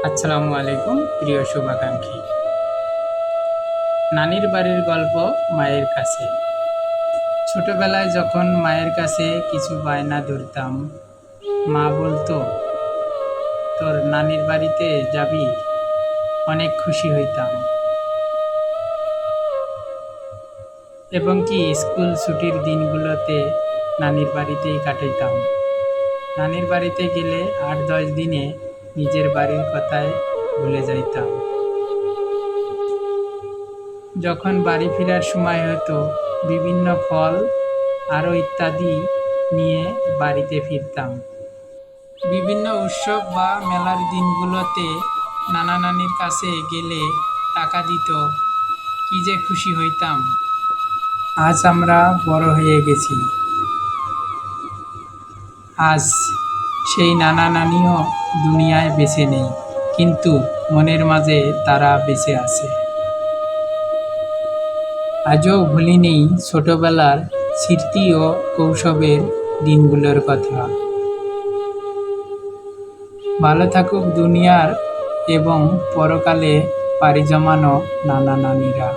আসসালামু আলাইকুম প্রিয় শুভাকাঙ্ক্ষী। নানির বাড়ির গল্প মায়ের কাছে। ছোটবেলায় যখন মায়ের কাছে কিছু বায়না ধরতাম, মা বলতো, তোর নানির বাড়িতে যাবি? অনেক খুশি হইতাম। এবং কি স্কুল ছুটির দিনগুলোতে নানির বাড়িতেই কাটাইতাম। নানির বাড়িতে গেলে ৮-১০ দিনে নিজের বাড়ির কথায় ভুলে যাইতাম। যখন বাড়ি ফেরার সময় হতো, বিভিন্ন ফল আরও ইত্যাদি নিয়ে বাড়িতে ফিরতাম। বিভিন্ন উৎসব বা মেলার দিনগুলোতে নানা নানির কাছে গেলে টাকা দিত, কি যে খুশি হইতাম। আজ আমরা বড় হয়ে গেছি, আজ সেই নানা নানিও দুনিয়ায় বেঁচে নেই, কিন্তু মনের মাঝে তারা বেঁচে আছে। আজও ভুলিনি ছোটবেলার স্মৃতি ও কৈশোরের দিনগুলোর কথা। ভালো থাকুক দুনিয়ার এবং পরকালে পাড়ি জমানো নানা নানিরা।